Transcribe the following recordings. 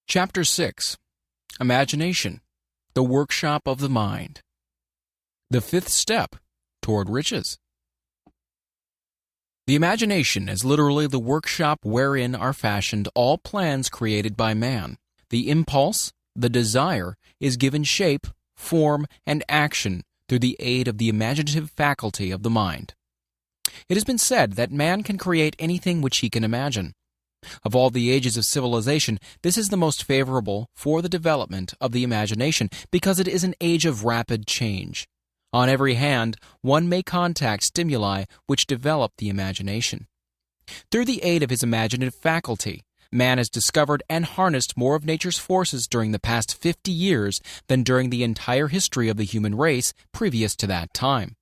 Chapter 6. Imagination, the Workshop of the Mind. The fifth step toward riches. The imagination is literally the workshop wherein are fashioned all plans created by man. The impulse, the desire, is given shape, form, and action through the aid of the imaginative faculty of the mind. It has been said that man can create anything which he can imagine. Of all the ages of civilization, this is the most favorable for the development of the imagination because it is an age of rapid change. On every hand, one may contact stimuli which develop the imagination. Through the aid of his imaginative faculty, man has discovered and harnessed more of nature's forces during the past 50 years than during the entire history of the human race previous to that time.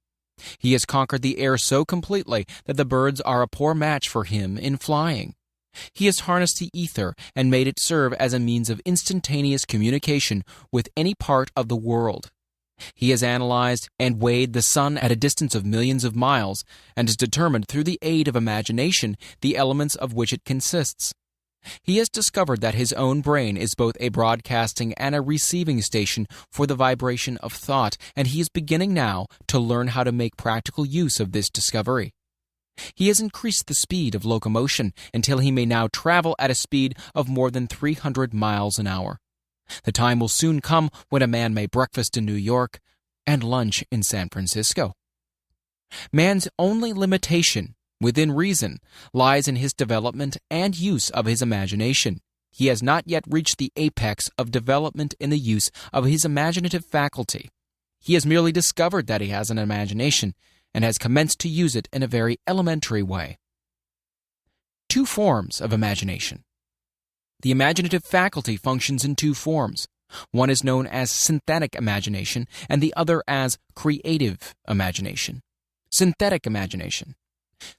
He has conquered the air so completely that the birds are a poor match for him in flying. He has harnessed the ether and made it serve as a means of instantaneous communication with any part of the world. He has analyzed and weighed the sun at a distance of millions of miles and has determined through the aid of imagination the elements of which it consists. He has discovered that his own brain is both a broadcasting and a receiving station for the vibration of thought, and he is beginning now to learn how to make practical use of this discovery. He has increased the speed of locomotion until he may now travel at a speed of more than 300 miles an hour. The time will soon come when a man may breakfast in New York and lunch in San Francisco. Man's only limitation, within reason, lies in his development and use of his imagination. He has not yet reached the apex of development in the use of his imaginative faculty. He has merely discovered that he has an imagination and has commenced to use it in a very elementary way. Two forms of imagination. The imaginative faculty functions in two forms. One is known as synthetic imagination, and the other as creative imagination. Synthetic imagination.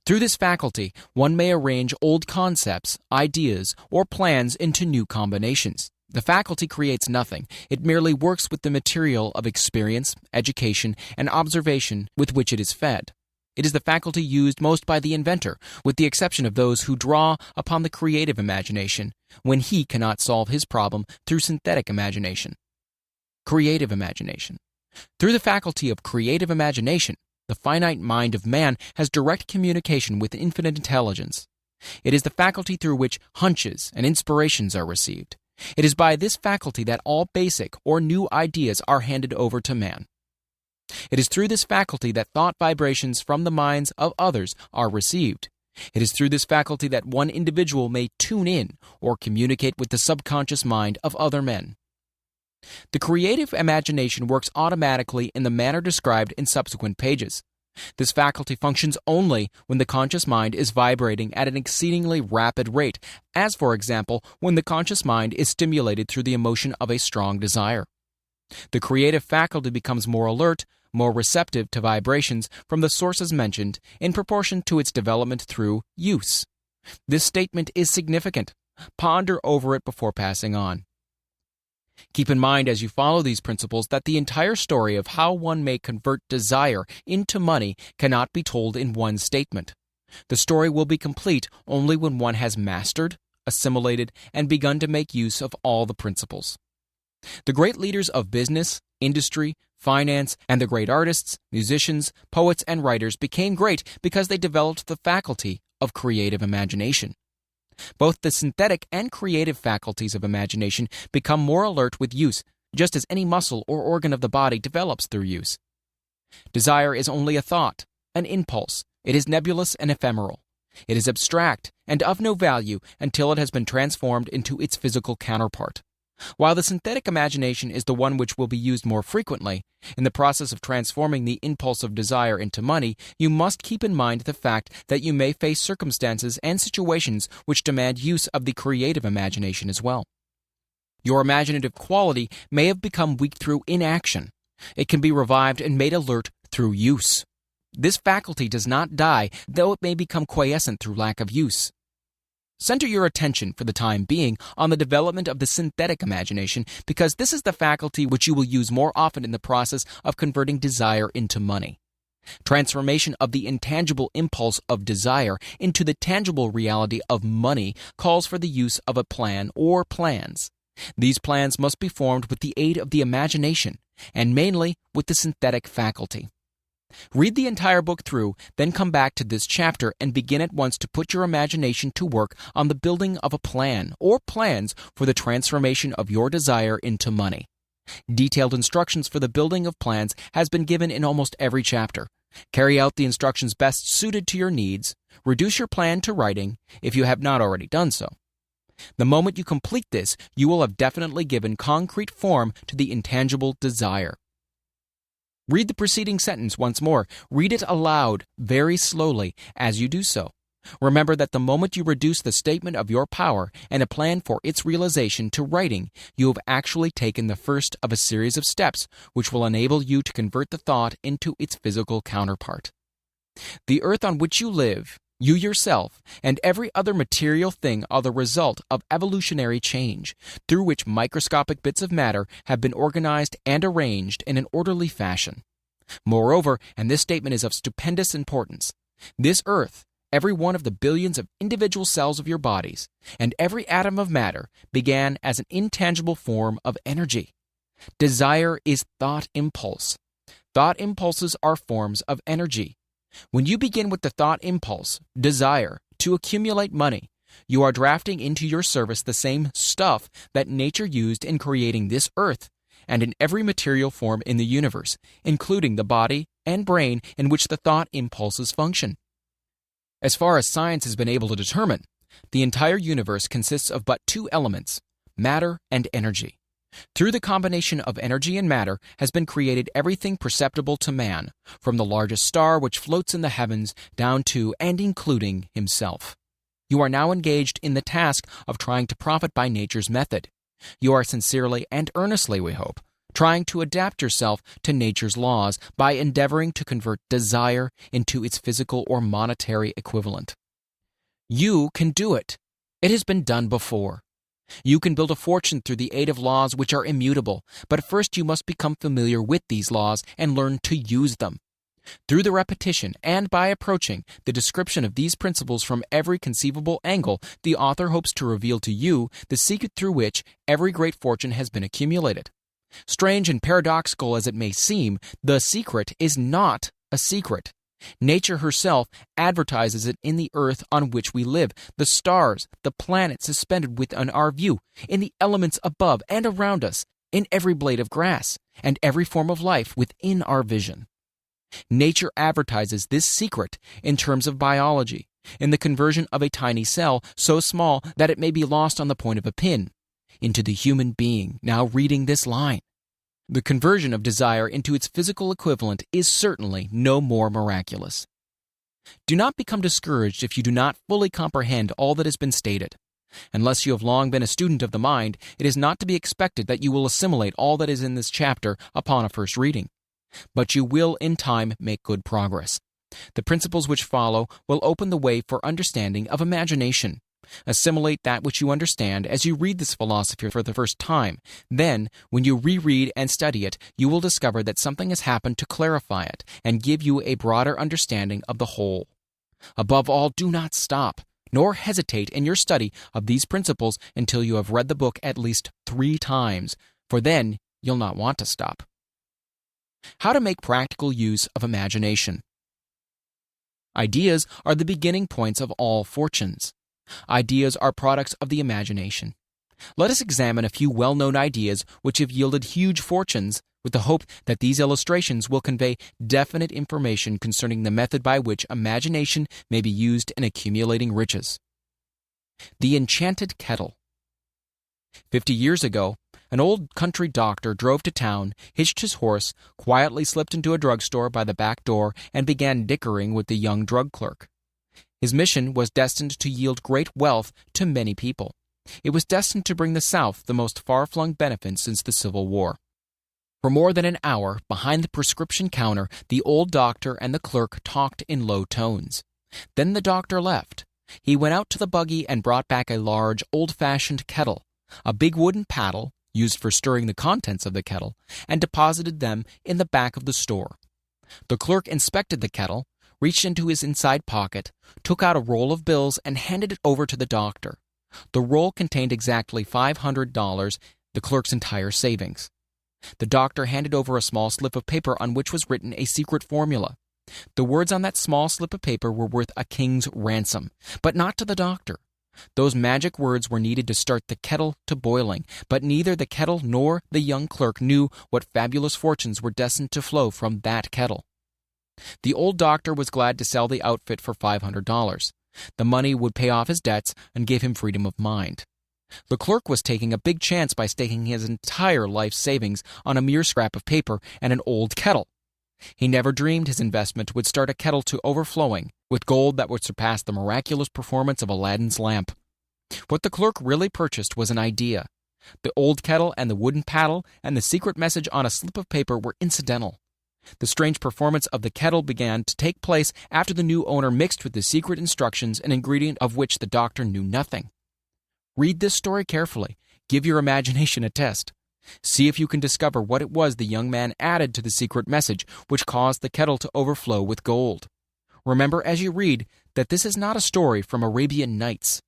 Through this faculty, one may arrange old concepts, ideas, or plans into new combinations. The faculty creates nothing. It merely works with the material of experience, education, and observation with which it is fed. It is the faculty used most by the inventor, with the exception of those who draw upon the creative imagination when he cannot solve his problem through synthetic imagination. Creative imagination. Through the faculty of creative imagination, the finite mind of man has direct communication with infinite intelligence. It is the faculty through which hunches and inspirations are received. It is by this faculty that all basic or new ideas are handed over to man. It is through this faculty that thought vibrations from the minds of others are received. It is through this faculty that one individual may tune in or communicate with the subconscious mind of other men. The creative imagination works automatically in the manner described in subsequent pages. This faculty functions only when the conscious mind is vibrating at an exceedingly rapid rate, as for example, when the conscious mind is stimulated through the emotion of a strong desire. The creative faculty becomes more alert, more receptive to vibrations from the sources mentioned in proportion to its development through use. This statement is significant. Ponder over it before passing on. Keep in mind as you follow these principles that the entire story of how one may convert desire into money cannot be told in one statement. The story will be complete only when one has mastered, assimilated, and begun to make use of all the principles. The great leaders of business, industry, finance, and the great artists, musicians, poets, and writers became great because they developed the faculty of creative imagination. Both the synthetic and creative faculties of imagination become more alert with use, just as any muscle or organ of the body develops through use. Desire is only a thought, an impulse. It is nebulous and ephemeral. It is abstract and of no value until it has been transformed into its physical counterpart. While the synthetic imagination is the one which will be used more frequently, in the process of transforming the impulse of desire into money, you must keep in mind the fact that you may face circumstances and situations which demand use of the creative imagination as well. Your imaginative quality may have become weak through inaction. It can be revived and made alert through use. This faculty does not die, though it may become quiescent through lack of use. Center your attention for the time being on the development of the synthetic imagination because this is the faculty which you will use more often in the process of converting desire into money. Transformation of the intangible impulse of desire into the tangible reality of money calls for the use of a plan or plans. These plans must be formed with the aid of the imagination, and mainly with the synthetic faculty. Read the entire book through, then come back to this chapter and begin at once to put your imagination to work on the building of a plan or plans for the transformation of your desire into money. Detailed instructions for the building of plans has been given in almost every chapter. Carry out the instructions best suited to your needs. Reduce your plan to writing if you have not already done so. The moment you complete this, you will have definitely given concrete form to the intangible desire. Read the preceding sentence once more. Read it aloud, very slowly, as you do so. Remember that the moment you reduce the statement of your power and a plan for its realization to writing, you have actually taken the first of a series of steps which will enable you to convert the thought into its physical counterpart. The earth on which you live, you yourself, and every other material thing are the result of evolutionary change, through which microscopic bits of matter have been organized and arranged in an orderly fashion. Moreover, and this statement is of stupendous importance, this earth, every one of the billions of individual cells of your bodies, and every atom of matter began as an intangible form of energy. Desire is thought impulse. Thought impulses are forms of energy. When you begin with the thought impulse, desire, to accumulate money, you are drafting into your service the same stuff that nature used in creating this earth and in every material form in the universe, including the body and brain in which the thought impulses function. As far as science has been able to determine, the entire universe consists of but two elements, matter and energy. Through the combination of energy and matter has been created everything perceptible to man, from the largest star which floats in the heavens down to and including himself. You are now engaged in the task of trying to profit by nature's method. You are sincerely and earnestly, we hope, trying to adapt yourself to nature's laws by endeavoring to convert desire into its physical or monetary equivalent. You can do it. It has been done before. You can build a fortune through the aid of laws which are immutable, but first you must become familiar with these laws and learn to use them. Through the repetition and by approaching the description of these principles from every conceivable angle, the author hopes to reveal to you the secret through which every great fortune has been accumulated. Strange and paradoxical as it may seem, the secret is not a secret. Nature herself advertises it in the earth on which we live, the stars, the planets suspended within our view, in the elements above and around us, in every blade of grass, and every form of life within our vision. Nature advertises this secret in terms of biology, in the conversion of a tiny cell so small that it may be lost on the point of a pin, into the human being now reading this line. The conversion of desire into its physical equivalent is certainly no more miraculous. Do not become discouraged if you do not fully comprehend all that has been stated. Unless you have long been a student of the mind, it is not to be expected that you will assimilate all that is in this chapter upon a first reading. But you will, in time, make good progress. The principles which follow will open the way for understanding of imagination. Assimilate that which you understand as you read this philosophy for the first time. Then, when you reread and study it, you will discover that something has happened to clarify it and give you a broader understanding of the whole. Above all, do not stop, nor hesitate in your study of these principles until you have read the book at least 3 times, for then you'll not want to stop. How to make practical use of imagination. Ideas are the beginning points of all fortunes. Ideas are products of the imagination. Let us examine a few well-known ideas which have yielded huge fortunes, with the hope that these illustrations will convey definite information concerning the method by which imagination may be used in accumulating riches. The enchanted kettle. 50 years ago, an old country doctor drove to town, hitched his horse, quietly slipped into a drugstore by the back door, and began dickering with the young drug clerk. His mission was destined to yield great wealth to many people. It was destined to bring the South the most far-flung benefit since the Civil War. For more than an hour, behind the prescription counter, the old doctor and the clerk talked in low tones. Then the doctor left. He went out to the buggy and brought back a large, old-fashioned kettle, a big wooden paddle, used for stirring the contents of the kettle, and deposited them in the back of the store. The clerk inspected the kettle, reached into his inside pocket, took out a roll of bills, and handed it over to the doctor. The roll contained exactly $500, the clerk's entire savings. The doctor handed over a small slip of paper on which was written a secret formula. The words on that small slip of paper were worth a king's ransom, but not to the doctor. Those magic words were needed to start the kettle to boiling, but neither the kettle nor the young clerk knew what fabulous fortunes were destined to flow from that kettle. The old doctor was glad to sell the outfit for $500. The money would pay off his debts and give him freedom of mind. The clerk was taking a big chance by staking his entire life savings on a mere scrap of paper and an old kettle. He never dreamed his investment would start a kettle to overflowing with gold that would surpass the miraculous performance of Aladdin's lamp. What the clerk really purchased was an idea. The old kettle and the wooden paddle and the secret message on a slip of paper were incidental. The strange performance of the kettle began to take place after the new owner mixed with the secret instructions an ingredient of which the doctor knew nothing. Read this story carefully. Give your imagination a test. See if you can discover what it was the young man added to the secret message which caused the kettle to overflow with gold. Remember as you read that this is not a story from Arabian Nights.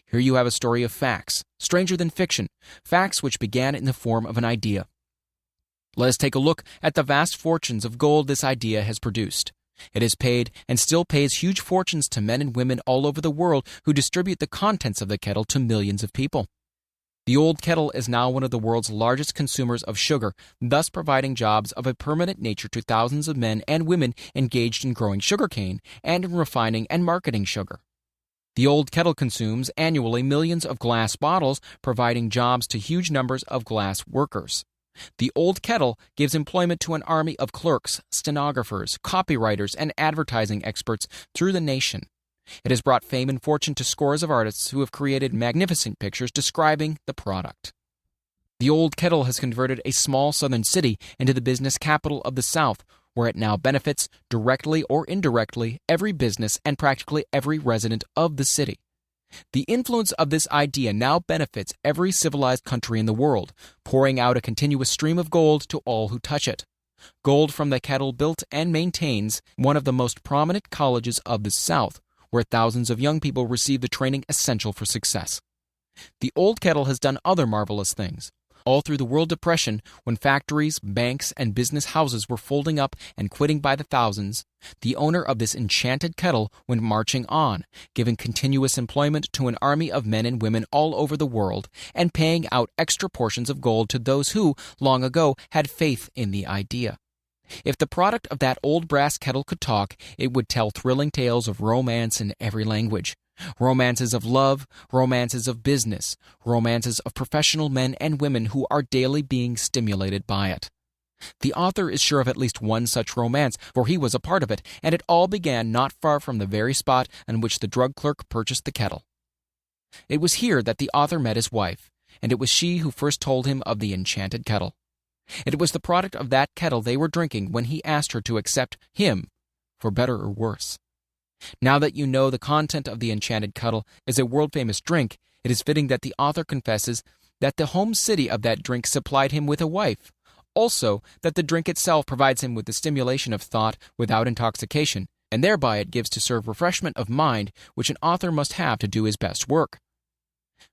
Here you have a story of facts, stranger than fiction, facts which began in the form of an idea. Let us take a look at the vast fortunes of gold this idea has produced. It has paid and still pays huge fortunes to men and women all over the world who distribute the contents of the kettle to millions of people. The old kettle is now one of the world's largest consumers of sugar, thus providing jobs of a permanent nature to thousands of men and women engaged in growing sugarcane and in refining and marketing sugar. The old kettle consumes annually millions of glass bottles, providing jobs to huge numbers of glass workers. The old kettle gives employment to an army of clerks, stenographers, copywriters, and advertising experts through the nation. It has brought fame and fortune to scores of artists who have created magnificent pictures describing the product. The old kettle has converted a small southern city into the business capital of the South, where it now benefits, directly or indirectly, every business and practically every resident of the city. The influence of this idea now benefits every civilized country in the world, pouring out a continuous stream of gold to all who touch it. Gold from the kettle built and maintains one of the most prominent colleges of the South, where thousands of young people receive the training essential for success. The old kettle has done other marvelous things. All through the World Depression, when factories, banks, and business houses were folding up and quitting by the thousands, the owner of this enchanted kettle went marching on, giving continuous employment to an army of men and women all over the world, and paying out extra portions of gold to those who, long ago, had faith in the idea. If the product of that old brass kettle could talk, it would tell thrilling tales of romance in every language. Romances of love, romances of business, romances of professional men and women who are daily being stimulated by it. The author is sure of at least one such romance, for he was a part of it, and it all began not far from the very spot on which the drug clerk purchased the kettle. It was here that the author met his wife, and it was she who first told him of the enchanted kettle. It was the product of that kettle they were drinking when he asked her to accept him, for better or worse. Now that you know the content of the enchanted kettle is a world-famous drink, it is fitting that the author confesses that the home city of that drink supplied him with a wife. Also, that the drink itself provides him with the stimulation of thought without intoxication, and thereby it gives to serve refreshment of mind which an author must have to do his best work.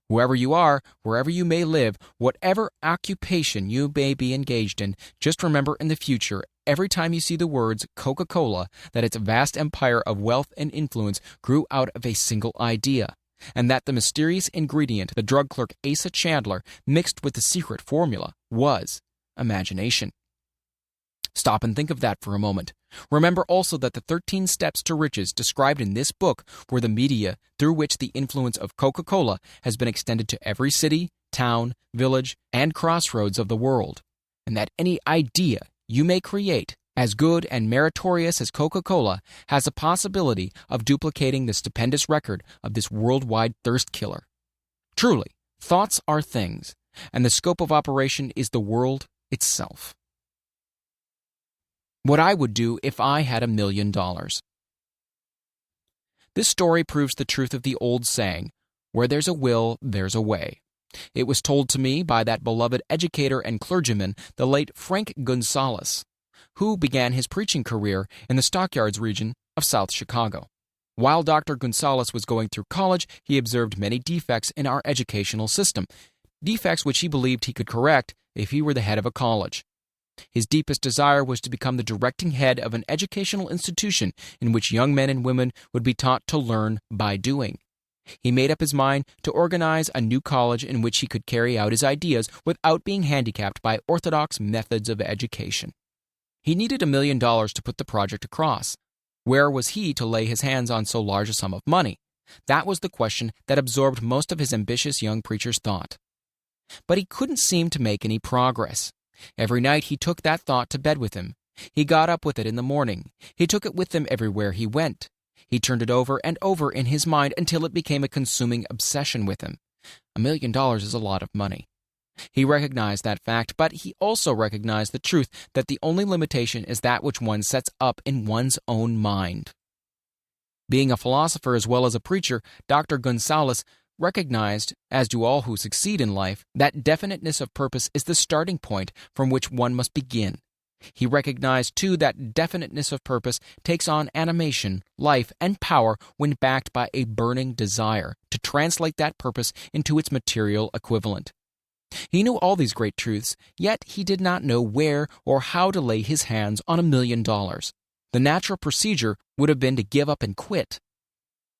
Whoever you are, wherever you may live, whatever occupation you may be engaged in, just remember in the future, every time you see the words Coca-Cola, that its vast empire of wealth and influence grew out of a single idea, and that the mysterious ingredient the drug clerk Asa Chandler mixed with the secret formula was imagination. Stop and think of that for a moment. Remember also that the 13 steps to riches described in this book were the media through which the influence of Coca-Cola has been extended to every city, town, village, and crossroads of the world, and that any idea you may create, as good and meritorious as Coca-Cola, has a possibility of duplicating the stupendous record of this worldwide thirst killer. Truly, thoughts are things, and the scope of operation is the world itself. What I would do if I had $1 million. This story proves the truth of the old saying, where there's a will, there's a way. It was told to me by that beloved educator and clergyman, the late Frank Gonzalez, who began his preaching career in the Stockyards region of South Chicago. While Dr. Gonzalez was going through college, he observed many defects in our educational system, defects which he believed he could correct if he were the head of a college. His deepest desire was to become the directing head of an educational institution in which young men and women would be taught to learn by doing. He made up his mind to organize a new college in which he could carry out his ideas without being handicapped by orthodox methods of education. He needed $1 million to put the project across. Where was he to lay his hands on so large a sum of money? That was the question that absorbed most of his ambitious young preacher's thought. But he couldn't seem to make any progress. Every night he took that thought to bed with him. He got up with it in the morning. He took it with him everywhere he went. He turned it over and over in his mind until it became a consuming obsession with him. $1 million is a lot of money. He recognized that fact, but he also recognized the truth that the only limitation is that which one sets up in one's own mind. Being a philosopher as well as a preacher, Dr. Gonzalez recognized, as do all who succeed in life, that definiteness of purpose is the starting point from which one must begin. He recognized, too, that definiteness of purpose takes on animation, life, and power when backed by a burning desire to translate that purpose into its material equivalent. He knew all these great truths, yet he did not know where or how to lay his hands on $1 million. The natural procedure would have been to give up and quit.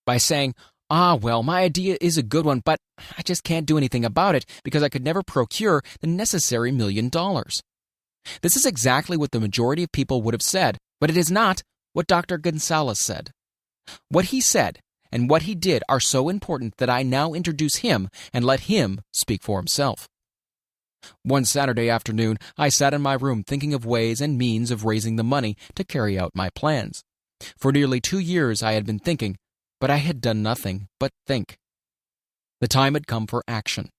By saying, well, my idea is a good one, but I just can't do anything about it because I could never procure the necessary $1 million. This is exactly what the majority of people would have said, but it is not what Dr. Gonzalez said. What he said and what he did are so important that I now introduce him and let him speak for himself. One Saturday afternoon, I sat in my room thinking of ways and means of raising the money to carry out my plans. For nearly 2 years I had been thinking, but I had done nothing but think. The time had come for action.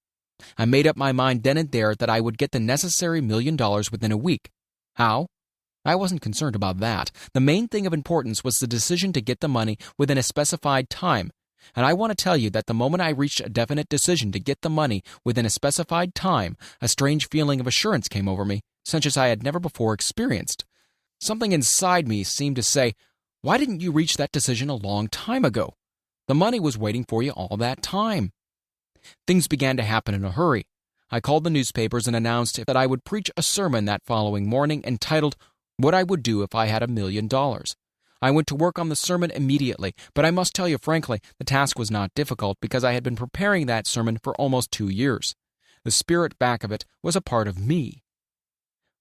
I made up my mind then and there that I would get the necessary $1 million within a week. How? I wasn't concerned about that. The main thing of importance was the decision to get the money within a specified time. And I want to tell you that the moment I reached a definite decision to get the money within a specified time, a strange feeling of assurance came over me, such as I had never before experienced. Something inside me seemed to say, "Why didn't you reach that decision a long time ago? The money was waiting for you all that time." Things began to happen in a hurry. I called the newspapers and announced that I would preach a sermon that following morning entitled, "What I Would Do If I Had $1 Million." I went to work on the sermon immediately, but I must tell you frankly, the task was not difficult because I had been preparing that sermon for almost 2 years. The spirit back of it was a part of me.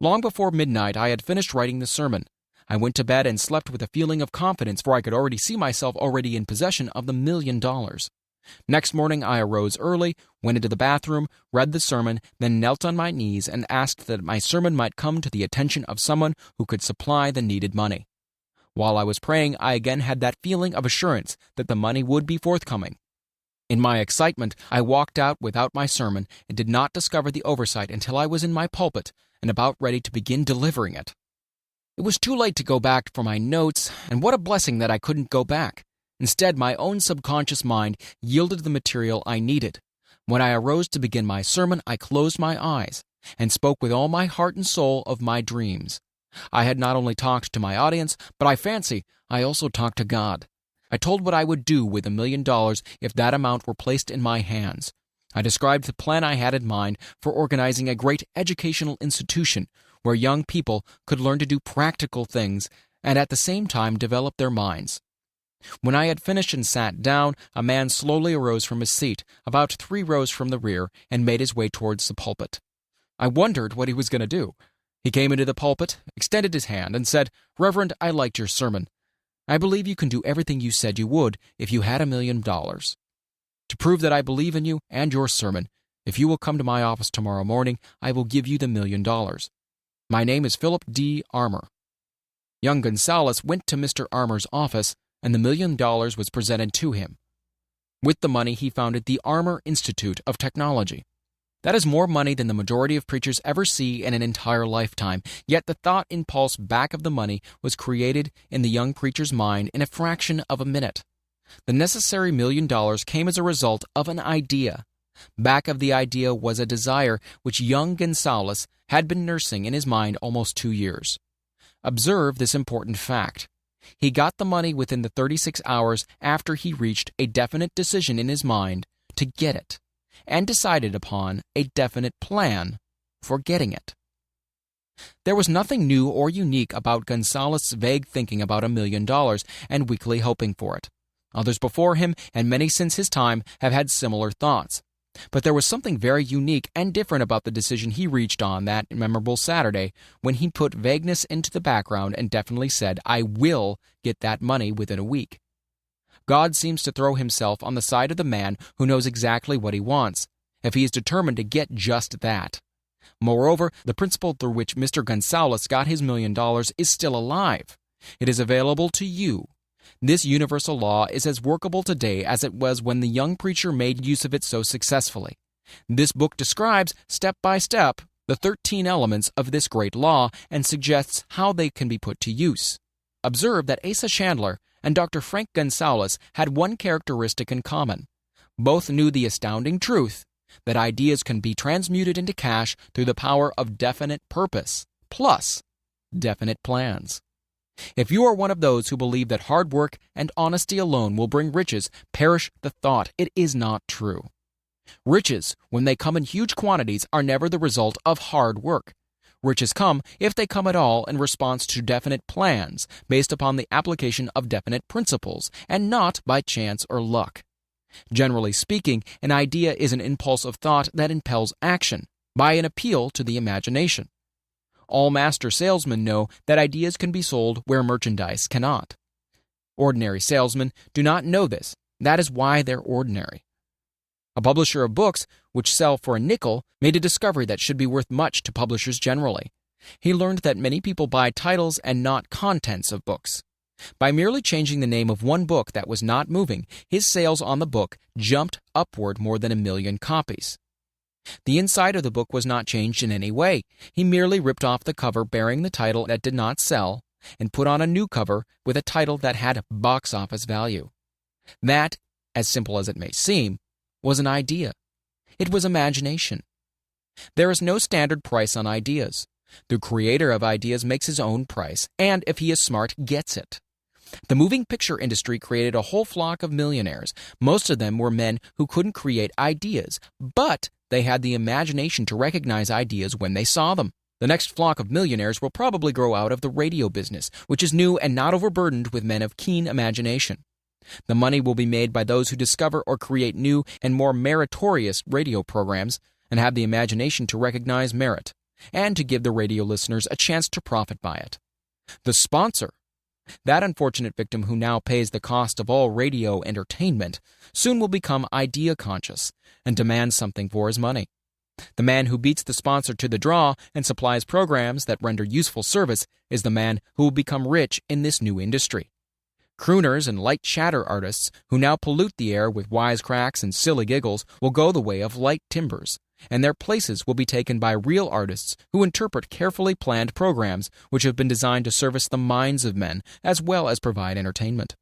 Long before midnight, I had finished writing the sermon. I went to bed and slept with a feeling of confidence, for I could already see myself already in possession of the $1 million. Next morning, I arose early, went into the bathroom, read the sermon, then knelt on my knees and asked that my sermon might come to the attention of someone who could supply the needed money. While I was praying, I again had that feeling of assurance that the money would be forthcoming. In my excitement, I walked out without my sermon and did not discover the oversight until I was in my pulpit and about ready to begin delivering it. It was too late to go back for my notes, and what a blessing that I couldn't go back. Instead, my own subconscious mind yielded the material I needed. When I arose to begin my sermon, I closed my eyes and spoke with all my heart and soul of my dreams. I had not only talked to my audience, but I fancy I also talked to God. I told what I would do with $1 million if that amount were placed in my hands. I described the plan I had in mind for organizing a great educational institution where young people could learn to do practical things and at the same time develop their minds. When I had finished and sat down, a man slowly arose from his seat, about 3 rows from the rear, and made his way towards the pulpit. I wondered what he was going to do. He came into the pulpit, extended his hand, and said, "Reverend, I liked your sermon. I believe you can do everything you said you would if you had $1 million. To prove that I believe in you and your sermon, if you will come to my office tomorrow morning, I will give you the $1 million. My name is Philip D. Armour." Young Gonzalez went to Mr. Armour's office, and the $1 million was presented to him. With the money, he founded the Armour Institute of Technology. That is more money than the majority of preachers ever see in an entire lifetime, yet the thought impulse back of the money was created in the young preacher's mind in a fraction of a minute. The necessary $1 million came as a result of an idea. Back of the idea was a desire which young Gonzalez had been nursing in his mind almost 2 years. Observe this important fact. He got the money within the 36 hours after he reached a definite decision in his mind to get it, and decided upon a definite plan for getting it. There was nothing new or unique about Gonzalez's vague thinking about $1 million and weakly hoping for it. Others before him, and many since his time, have had similar thoughts. But there was something very unique and different about the decision he reached on that memorable Saturday when he put vagueness into the background and definitely said, "I will get that money within a week." God seems to throw himself on the side of the man who knows exactly what he wants, if he is determined to get just that. Moreover, the principle through which Mr. Gonzalez got his $1 million is still alive. It is available to you. This universal law is as workable today as it was when the young preacher made use of it so successfully. This book describes, step by step, the 13 elements of this great law and suggests how they can be put to use. Observe that Asa Chandler and Dr. Frank Gonzalez had one characteristic in common. Both knew the astounding truth that ideas can be transmuted into cash through the power of definite purpose, plus definite plans. If you are one of those who believe that hard work and honesty alone will bring riches, perish the thought. It is not true. Riches, when they come in huge quantities, are never the result of hard work. Riches come, if they come at all, in response to definite plans, based upon the application of definite principles, and not by chance or luck. Generally speaking, an idea is an impulse of thought that impels action, by an appeal to the imagination. All master salesmen know that ideas can be sold where merchandise cannot. Ordinary salesmen do not know this. That is why they're ordinary. A publisher of books, which sell for a nickel, made a discovery that should be worth much to publishers generally. He learned that many people buy titles and not contents of books. By merely changing the name of one book that was not moving, his sales on the book jumped upward more than 1 million copies. The inside of the book was not changed in any way. He merely ripped off the cover bearing the title that did not sell and put on a new cover with a title that had box office value. That, as simple as it may seem, was an idea. It was imagination. There is no standard price on ideas. The creator of ideas makes his own price, and if he is smart, gets it. The moving picture industry created a whole flock of millionaires. Most of them were men who couldn't create ideas, but they had the imagination to recognize ideas when they saw them. The next flock of millionaires will probably grow out of the radio business, which is new and not overburdened with men of keen imagination. The money will be made by those who discover or create new and more meritorious radio programs and have the imagination to recognize merit, and to give the radio listeners a chance to profit by it. The sponsor, that unfortunate victim who now pays the cost of all radio entertainment, soon will become idea-conscious and demand something for his money. The man who beats the sponsor to the draw and supplies programs that render useful service is the man who will become rich in this new industry. Crooners and light chatter artists who now pollute the air with wisecracks and silly giggles will go the way of light timbers, and their places will be taken by real artists who interpret carefully planned programs which have been designed to service the minds of men as well as provide entertainment.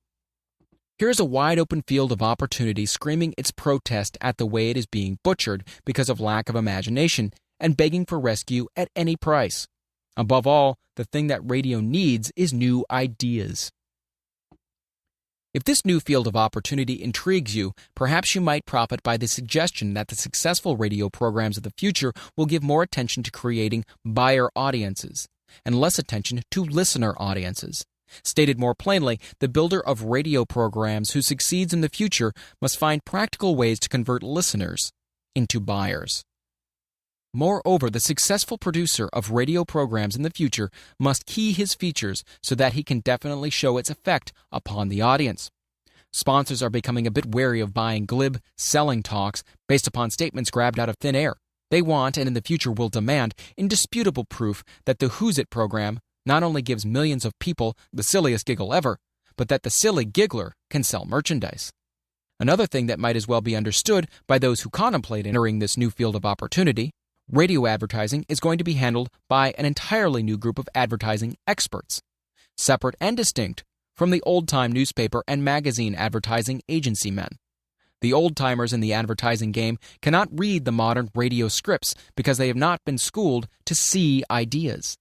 Here is a wide-open field of opportunity screaming its protest at the way it is being butchered because of lack of imagination and begging for rescue at any price. Above all, the thing that radio needs is new ideas. If this new field of opportunity intrigues you, perhaps you might profit by the suggestion that the successful radio programs of the future will give more attention to creating buyer audiences and less attention to listener audiences. Stated more plainly, the builder of radio programs who succeeds in the future must find practical ways to convert listeners into buyers. Moreover, the successful producer of radio programs in the future must key his features so that he can definitely show its effect upon the audience. Sponsors are becoming a bit wary of buying glib, selling talks based upon statements grabbed out of thin air. They want, and in the future will demand, indisputable proof that the Who's It program not only gives millions of people the silliest giggle ever, but that the silly giggler can sell merchandise. Another thing that might as well be understood by those who contemplate entering this new field of opportunity: radio advertising is going to be handled by an entirely new group of advertising experts, separate and distinct from the old-time newspaper and magazine advertising agency men. The old-timers in the advertising game cannot read the modern radio scripts because they have not been schooled to see ideas.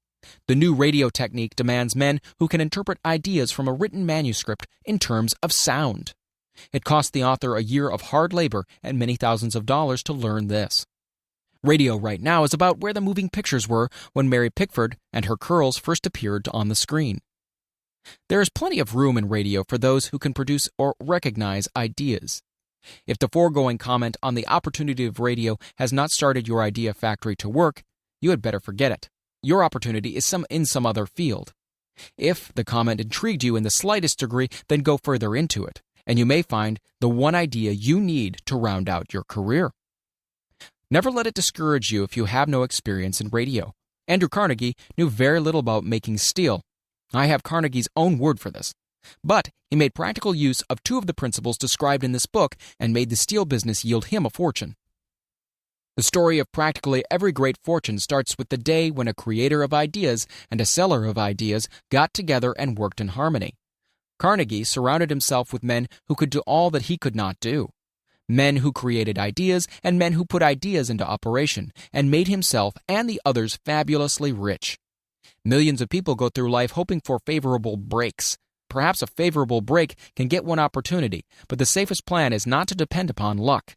The new radio technique demands men who can interpret ideas from a written manuscript in terms of sound. It cost the author a year of hard labor and many thousands of dollars to learn this. Radio right now is about where the moving pictures were when Mary Pickford and her curls first appeared on the screen. There is plenty of room in radio for those who can produce or recognize ideas. If the foregoing comment on the opportunity of radio has not started your idea factory to work, you had better forget it. Your opportunity is in some other field. If the comment intrigued you in the slightest degree, then go further into it, and you may find the one idea you need to round out your career. Never let it discourage you if you have no experience in radio. Andrew Carnegie knew very little about making steel. I have Carnegie's own word for this. But he made practical use of two of the principles described in this book and made the steel business yield him a fortune. The story of practically every great fortune starts with the day when a creator of ideas and a seller of ideas got together and worked in harmony. Carnegie surrounded himself with men who could do all that he could not do. Men who created ideas and men who put ideas into operation and made himself and the others fabulously rich. Millions of people go through life hoping for favorable breaks. Perhaps a favorable break can get one opportunity, but the safest plan is not to depend upon luck.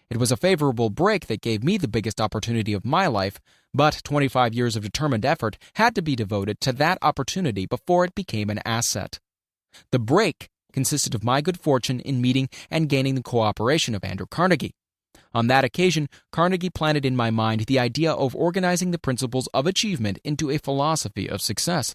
It was a favorable break that gave me the biggest opportunity of my life, but 25 years of determined effort had to be devoted to that opportunity before it became an asset. The break consisted of my good fortune in meeting and gaining the cooperation of Andrew Carnegie. On that occasion, Carnegie planted in my mind the idea of organizing the principles of achievement into a philosophy of success.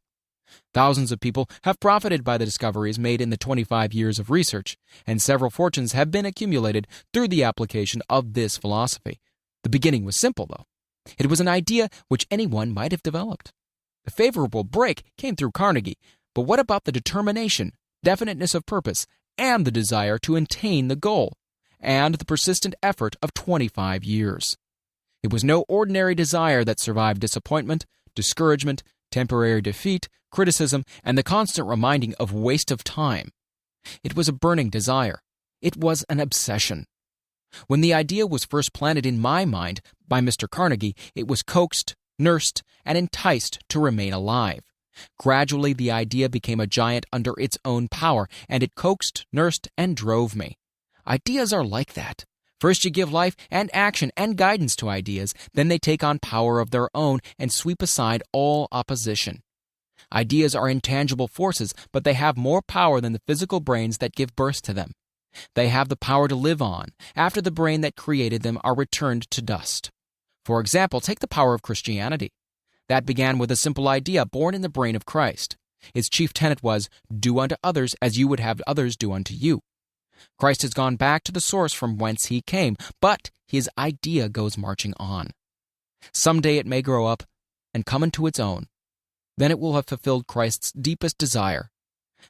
Thousands of people have profited by the discoveries made in the 25 years of research, and several fortunes have been accumulated through the application of this philosophy. The beginning was simple, though. It was an idea which anyone might have developed. The favorable break came through Carnegie, but what about the determination, definiteness of purpose, and the desire to attain the goal, and the persistent effort of 25 years? It was no ordinary desire that survived disappointment, discouragement, temporary defeat, criticism, and the constant reminding of waste of time. It was a burning desire. It was an obsession. When the idea was first planted in my mind by Mr. Carnegie, it was coaxed, nursed, and enticed to remain alive. Gradually, the idea became a giant under its own power, and it coaxed, nursed, and drove me. Ideas are like that. First you give life and action and guidance to ideas, then they take on power of their own and sweep aside all opposition. Ideas are intangible forces, but they have more power than the physical brains that give birth to them. They have the power to live on after the brain that created them are returned to dust. For example, take the power of Christianity. That began with a simple idea born in the brain of Christ. Its chief tenet was, do unto others as you would have others do unto you. Christ has gone back to the source from whence he came, but his idea goes marching on. Someday it may grow up and come into its own. Then it will have fulfilled Christ's deepest desire.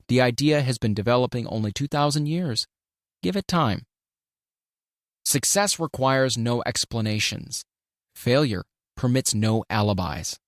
The idea has been developing only 2,000 years. Give it time. Success requires no explanations. Failure permits no alibis.